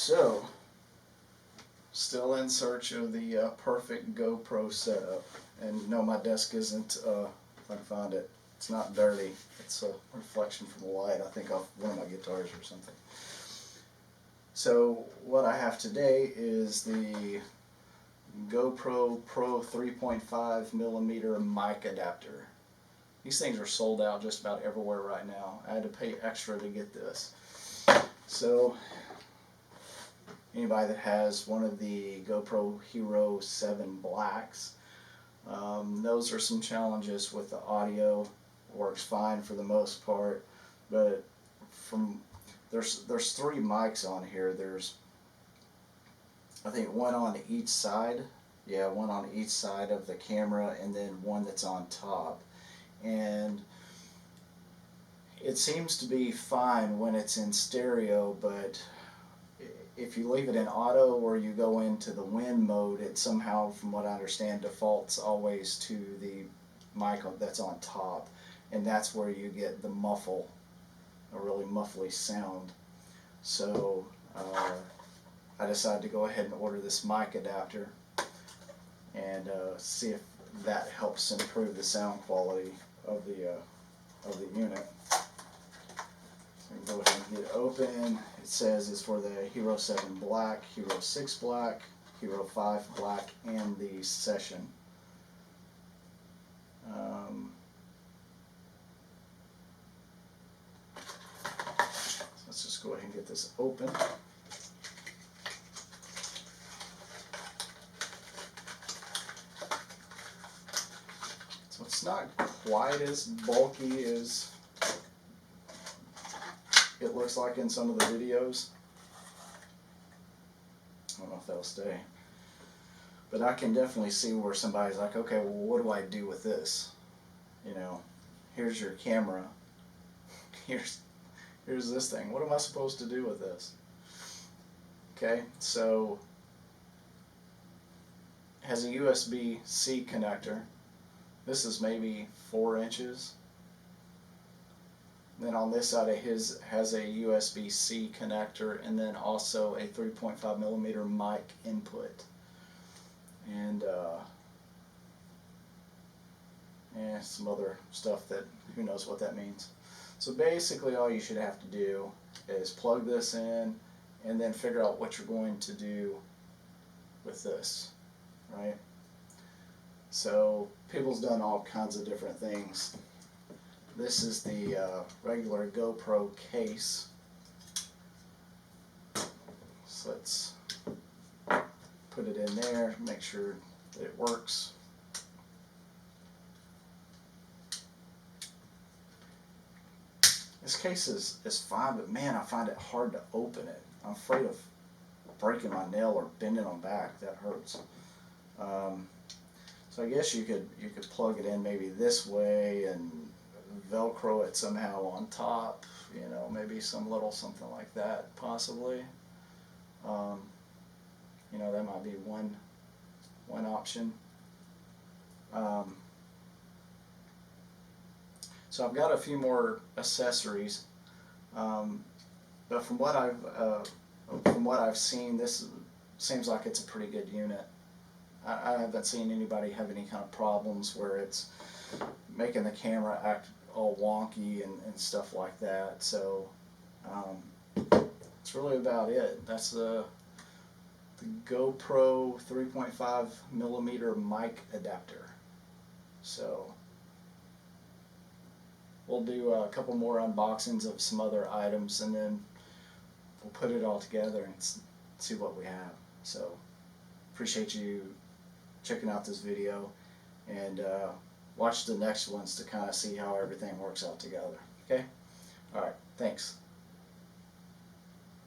So, still in search of the perfect GoPro setup. And no, my desk isn't, if I can find it, it's not dirty. It's a reflection from the light, I think, off one of my guitars or something. So, what I have today is the GoPro Pro 3.5mm mic adapter. These things are sold out just about everywhere right now. I had to pay extra to get this. So, anybody that has one of the GoPro Hero 7 Blacks, those are some challenges with the audio. Works fine for the most part, but there's 3 mics on here. There's, I think, one on each side. Yeah, one on each side of the camera, and then one that's on top. And it seems to be fine when it's in stereo, but if you leave it in auto or you go into the win mode, it somehow, from what I understand, defaults always to the mic that's on top, and that's where you get the muffle, a really muffly sound. So I decided to go ahead and order this mic adapter and see if that helps improve the sound quality of the unit. So go ahead and get it open. It says it's for the Hero 7 Black, Hero 6 Black, Hero 5 Black, and the Session. So let's just go ahead and get this open. So it's not quite as bulky as it looks like in some of the videos. I don't know if that'll stay. But I can definitely see where somebody's like, okay, well, what do I do with this? You know, here's your camera. Here's this thing. What am I supposed to do with this? Okay, so it has a USB-C connector. This is maybe 4 inches. Then on this side of his has a USB-C connector, and then also a 3.5mm mic input. And some other stuff that who knows what that means. So basically all you should have to do is plug this in and then figure out what you're going to do with this, right? So people's done all kinds of different things. This is the regular GoPro case. So let's put it in there, make sure that it works. This case is fine, but man, I find it hard to open it. I'm afraid of breaking my nail or bending them back. That hurts. So I guess you could plug it in maybe this way and Velcro it somehow on top. You know, maybe some little something like that, possibly. You know, that might be one option. So I've got a few more accessories, but from what I've seen, this seems like it's a pretty good unit. I haven't seen anybody have any kind of problems where it's making the camera act all wonky and stuff like that. So that's really about it. That's the GoPro 3.5mm mic adapter. So we'll do a couple more unboxings of some other items, and then we'll put it all together and see what we have. So appreciate you checking out this video, and watch the next ones to kind of see how everything works out together. Okay? Alright, thanks.